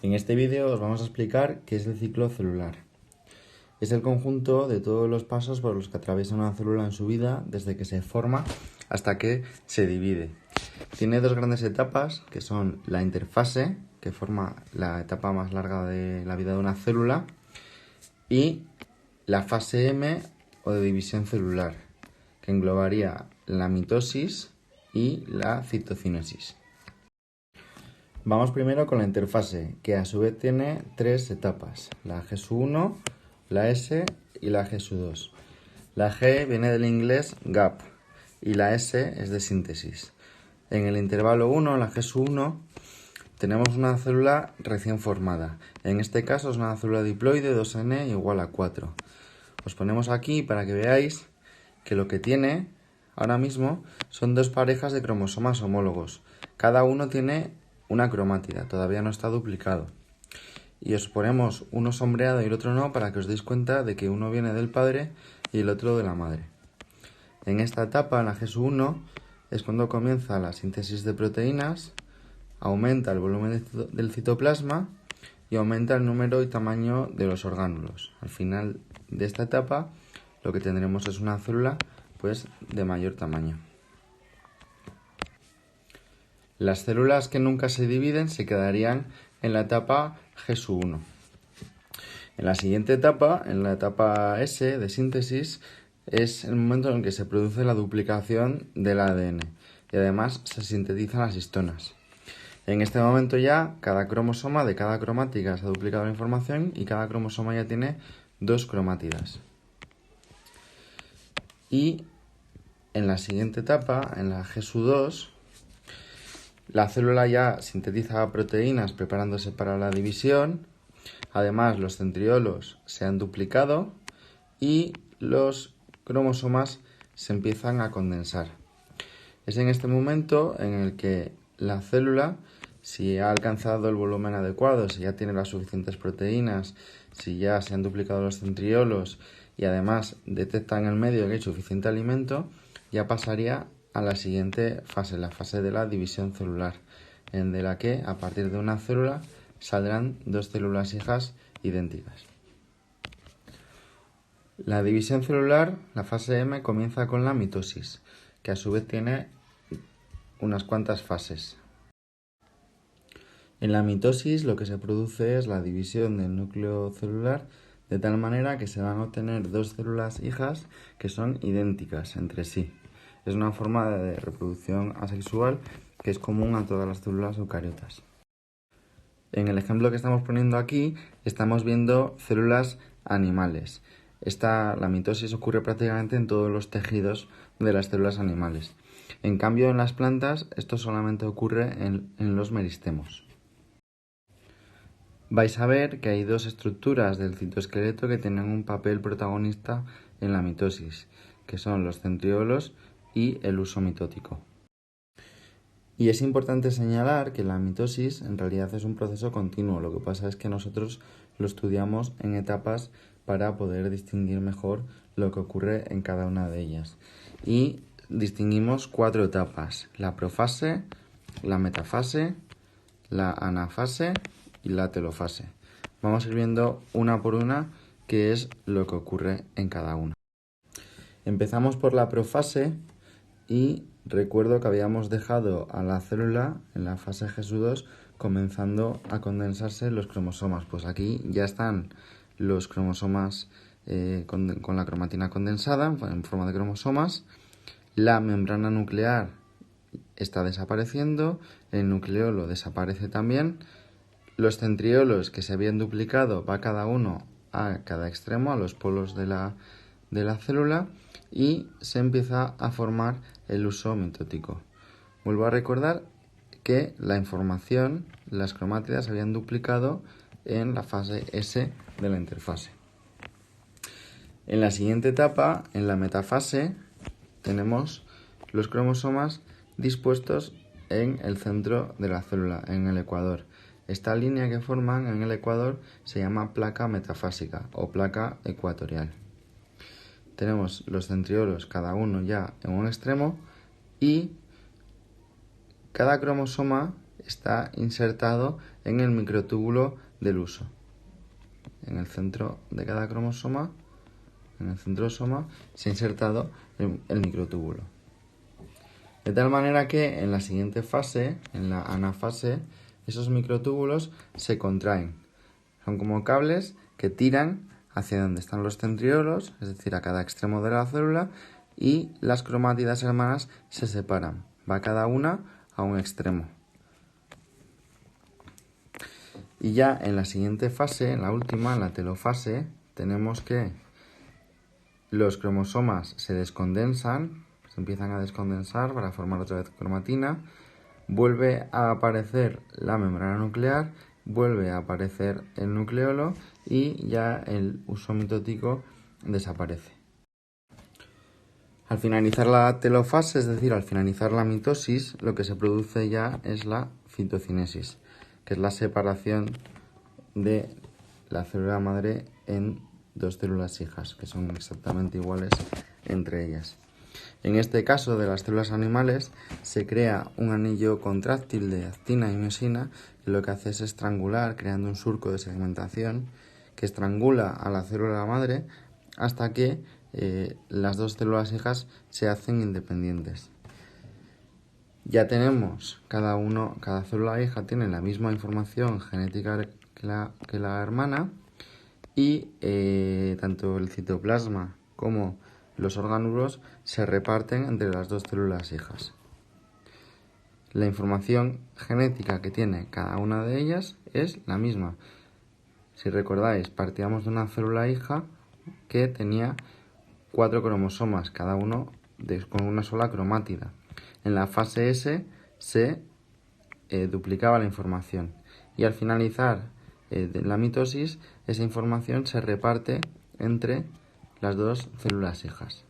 En este vídeo os vamos a explicar qué es el ciclo celular. Es el conjunto de todos los pasos por los que atraviesa una célula en su vida desde que se forma hasta que se divide. Tiene dos grandes etapas que son la interfase, que forma la etapa más larga de la vida de una célula, y la fase M o de división celular, que englobaría la mitosis y la citocinesis. Vamos primero con la interfase, que a su vez tiene tres etapas, la G1, la S y la G2. La G viene del inglés gap y la S es de síntesis. En el intervalo 1, la G1, tenemos una célula recién formada. En este caso es una célula diploide 2N igual a 4. Os ponemos aquí para que veáis que lo que tiene ahora mismo son dos parejas de cromosomas homólogos. Cada uno tiene una cromátida, todavía no está duplicado. Y os ponemos uno sombreado y el otro no para que os deis cuenta de que uno viene del padre y el otro de la madre. En esta etapa, en la G1, es cuando comienza la síntesis de proteínas, aumenta el volumen del citoplasma y aumenta el número y tamaño de los orgánulos. Al final de esta etapa, lo que tendremos es una célula pues, de mayor tamaño. Las células que nunca se dividen se quedarían en la etapa G1. En la siguiente etapa, en la etapa S de síntesis, es el momento en el que se produce la duplicación del ADN y además se sintetizan las histonas. En este momento ya cada cromosoma de cada cromática se ha duplicado la información y cada cromosoma ya tiene dos cromátidas. Y en la siguiente etapa, en la G2, la célula ya sintetiza proteínas preparándose para la división. Además, los centriolos se han duplicado y los cromosomas se empiezan a condensar. Es en este momento en el que la célula, si ha alcanzado el volumen adecuado, si ya tiene las suficientes proteínas, si ya se han duplicado los centriolos y además detecta en el medio que hay suficiente alimento, ya pasaría a la siguiente fase, la fase de la división celular, en la que a partir de una célula saldrán dos células hijas idénticas. La división celular, la fase M, comienza con la mitosis, que a su vez tiene unas cuantas fases. En la mitosis lo que se produce es la división del núcleo celular de tal manera que se van a obtener dos células hijas que son idénticas entre sí. Es una forma de reproducción asexual que es común a todas las células eucariotas. En el ejemplo que estamos poniendo aquí estamos viendo células animales. La mitosis ocurre prácticamente en todos los tejidos de las células animales. En cambio, en las plantas esto solamente ocurre en los meristemos. Vais a ver que hay dos estructuras del citoesqueleto que tienen un papel protagonista en la mitosis, que son los centriolos y el huso mitótico. Y es importante señalar que la mitosis en realidad es un proceso continuo, lo que pasa es que nosotros lo estudiamos en etapas para poder distinguir mejor lo que ocurre en cada una de ellas. Y distinguimos cuatro etapas: la profase, la metafase, la anafase y la telofase. Vamos a ir viendo una por una qué es lo que ocurre en cada una. Empezamos por la profase y recuerdo que habíamos dejado a la célula en la fase G2 comenzando a condensarse los cromosomas. Pues aquí ya están los cromosomas con la cromatina condensada en forma de cromosomas. La membrana nuclear está desapareciendo, el nucleolo desaparece también. Los centriolos que se habían duplicado va cada uno a cada extremo, a los polos de la célula, y se empieza a formar el huso mitótico. Vuelvo a recordar que la información, las cromátidas se habían duplicado en la fase S de la interfase. En la siguiente etapa, en la metafase, tenemos los cromosomas dispuestos en el centro de la célula, en el ecuador. Esta línea que forman en el ecuador se llama placa metafásica o placa ecuatorial. Tenemos los centriolos cada uno ya en un extremo y cada cromosoma está insertado en el microtúbulo del huso. En el centro de cada cromosoma, en el centrosoma, se ha insertado el microtúbulo. De tal manera que en la siguiente fase, en la anafase, esos microtúbulos se contraen. Son como cables que tiran hacia donde están los centriolos, es decir, a cada extremo de la célula, y las cromátidas hermanas se separan. Va cada una a un extremo. Y ya en la siguiente fase, en la última, en la telofase, tenemos que los cromosomas se descondensan, se empiezan a descondensar para formar otra vez cromatina, vuelve a aparecer la membrana nuclear, vuelve a aparecer el nucleolo y ya el huso mitótico desaparece. Al finalizar la telofase, es decir, al finalizar la mitosis, lo que se produce ya es la citocinesis, que es la separación de la célula madre en dos células hijas, que son exactamente iguales entre ellas. En este caso de las células animales se crea un anillo contráctil de actina y miosina que lo que hace es estrangular, creando un surco de segmentación que estrangula a la célula madre hasta que las dos células hijas se hacen independientes. Ya tenemos, cada célula hija tiene la misma información genética que la hermana y tanto el citoplasma como los orgánulos se reparten entre las dos células hijas. La información genética que tiene cada una de ellas es la misma. Si recordáis, partíamos de una célula hija que tenía 4 cromosomas, cada uno con una sola cromátida. En la fase S se duplicaba la información y al finalizar la mitosis esa información se reparte entre las dos células hijas.